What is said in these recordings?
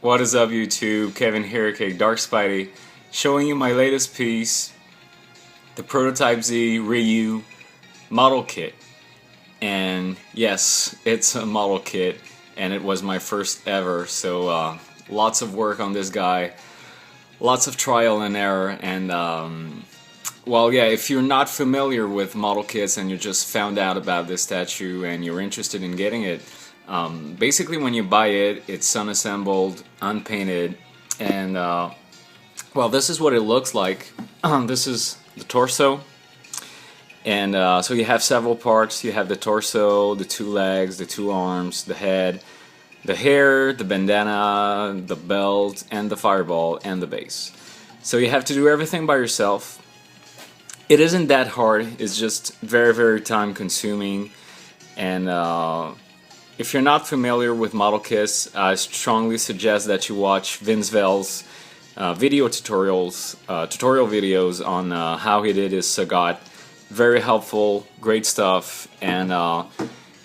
What is up YouTube, Kevin here, Dark Spidey, showing you my latest piece, the Prototypez Ryu model kit. And yes, it's a model kit and it was my first ever, so lots of work on this guy, lots of trial and error, and well, yeah, if you're not familiar with model kits and you just found out about this statue and you're interested in getting it, basically when you buy it, it's unassembled, unpainted, and well, this is what it looks like. This is the torso, and so you have several parts. You have the torso, the two legs, the two arms, the head, the hair, the bandana, the belt, and the fireball, and the base. So you have to do everything by yourself. It isn't that hard, it's just very, very time consuming, and if you're not familiar with model kits, I strongly suggest that you watch Vince Vell's tutorial videos on how he did his Sagat. Very helpful, great stuff, and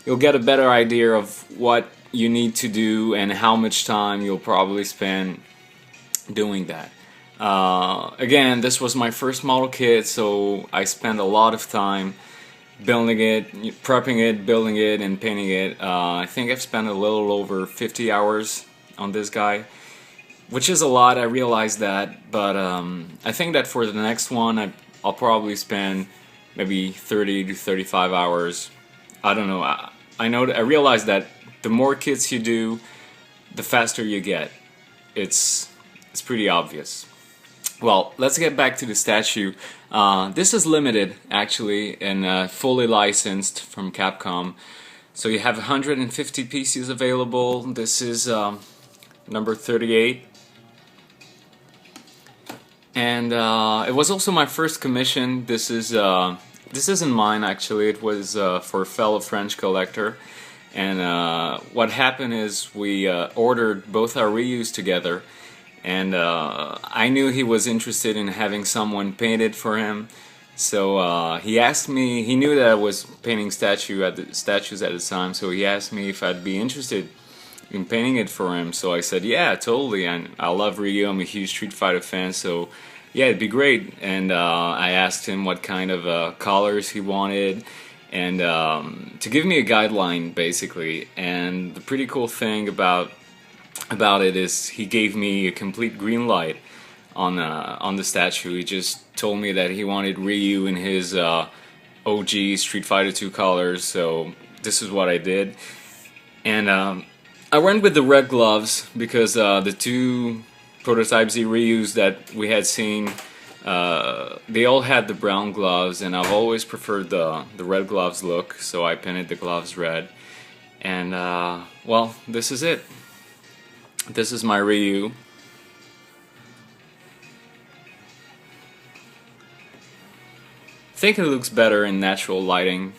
you'll get a better idea of what you need to do and how much time you'll probably spend doing that. Again, this was my first model kit, so I spent a lot of time building it, prepping it, building it, and painting it. I think I've spent a little over 50 hours on this guy, which is a lot, I realize that, but I think that for the next one I'll probably spend maybe 30 to 35 hours. I don't know. I realize that the more kits you do, the faster you get. It's pretty obvious. Well, let's get back to the statue. This is limited, actually, and fully licensed from Capcom. So you have 150 pieces available. This is number 38. And it was also my first commission. This isn't mine, actually. It was for a fellow French collector. And what happened is we ordered both our Ryus together. And I knew he was interested in having someone paint it for him, so he asked me. He knew that I was painting statues at the time, so he asked me if I'd be interested in painting it for him. So I said, yeah, totally. And I love Ryu. I'm a huge Street Fighter fan, so yeah, it'd be great. And I asked him what kind of colors he wanted, and to give me a guideline, basically. And the pretty cool thing about it is he gave me a complete green light on the statue. He just told me that he wanted Ryu in his OG Street Fighter 2 colors, so this is what I did. And I went with the red gloves because the two Prototypez Ryus that we had seen, they all had the brown gloves, and I've always preferred the red gloves look, so I painted the gloves red. And well, this is it. This is my Ryu. I think it looks better in natural lighting.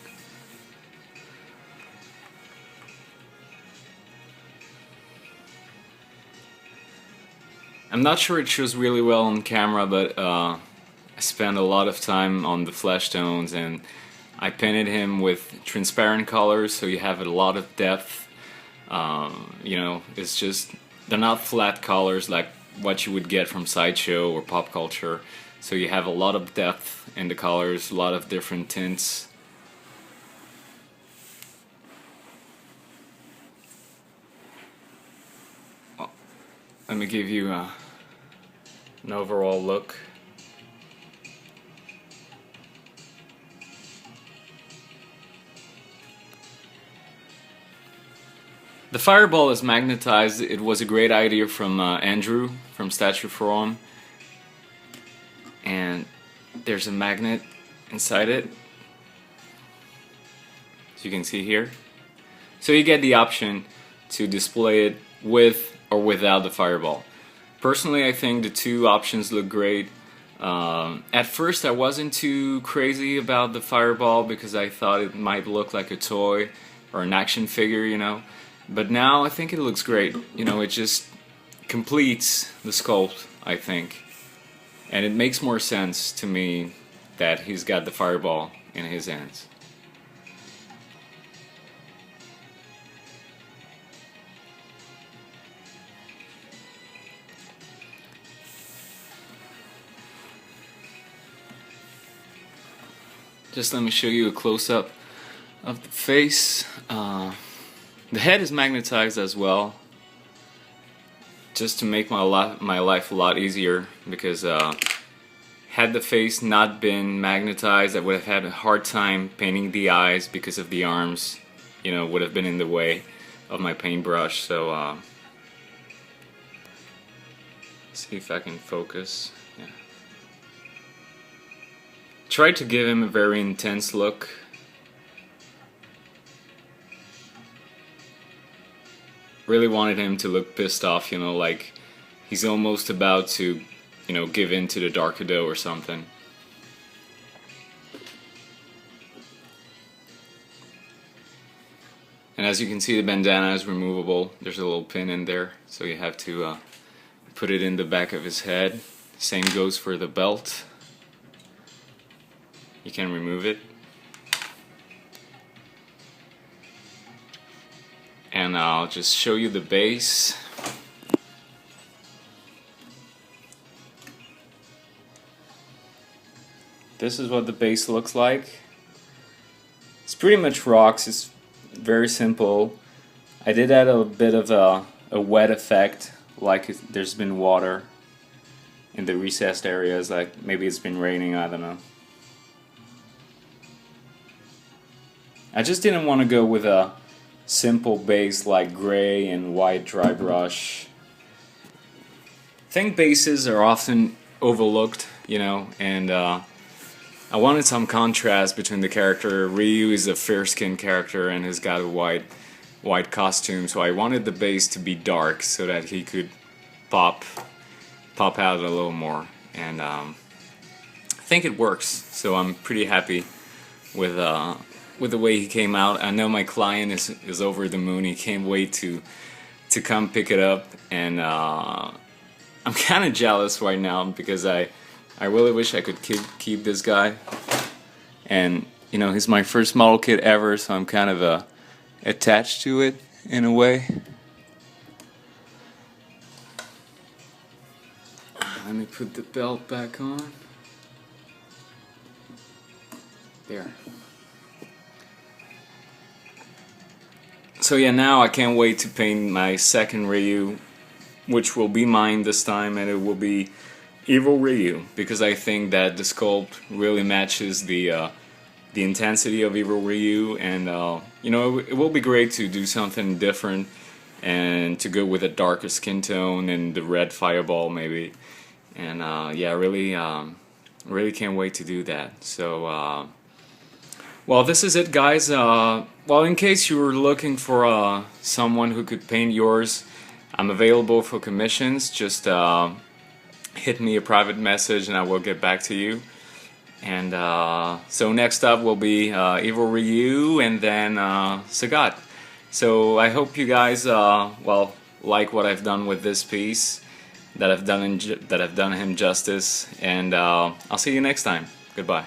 I'm not sure it shows really well on camera, but I spent a lot of time on the flesh tones, and I painted him with transparent colors, so you have a lot of depth. You know, it's just, they're not flat colors like what you would get from Sideshow or Pop Culture. So you have a lot of depth in the colors, a lot of different tints. Well, let me give you an overall look. The fireball is magnetized. It was a great idea from Andrew from Statue Forum, and there's a magnet inside it, as you can see here. So you get the option to display it with or without the fireball. Personally, I think the two options look great. At first I wasn't too crazy about the fireball because I thought it might look like a toy or an action figure, you know. But now I think it looks great. You know, it just completes the sculpt, I think. And it makes more sense to me that he's got the fireball in his hands. Just let me show you a close-up of the face. The head is magnetized as well, just to make my life a lot easier, because had the face not been magnetized, I would have had a hard time painting the eyes because of the arms, you know, would have been in the way of my paintbrush. So see if I can focus. Yeah. Tried to give him a very intense look. Really wanted him to look pissed off, you know, like he's almost about to, you know, give in to the Darkado or something. And as you can see, the bandana is removable. There's a little pin in there, so you have to put it in the back of his head. Same goes for the belt. You can remove it. And I'll just show you the base. This is what the base looks like. It's pretty much rocks. It's very simple. I did add a bit of a wet effect, like there's been water in the recessed areas, like maybe it's been raining, I don't know. I just didn't want to go with a simple base like gray and white dry brush. I think bases are often overlooked, you know, and I wanted some contrast between the character. Ryu is a fair-skinned character and has got a white costume, so I wanted the base to be dark so that he could pop out a little more, and I think it works. So I'm pretty happy with the way he came out. I know my client is over the moon. He can't wait to come pick it up, and I'm kind of jealous right now because I really wish I could keep this guy. And you know, he's my first model kit ever, so I'm kind of attached to it in a way. Let me put the belt back on. There. So yeah, now I can't wait to paint my second Ryu, which will be mine this time, and it will be Evil Ryu, because I think that the sculpt really matches the intensity of Evil Ryu, and you know, it will be great to do something different and to go with a darker skin tone and the red fireball maybe, and yeah, really can't wait to do that. So well, this is it, guys. Well, in case you were looking for someone who could paint yours, I'm available for commissions. Just hit me a private message and I will get back to you. And so next up will be Evil Ryu and then Sagat. So I hope you guys well, like what I've done with this piece, that I've done him justice, and I'll see you next time. Goodbye.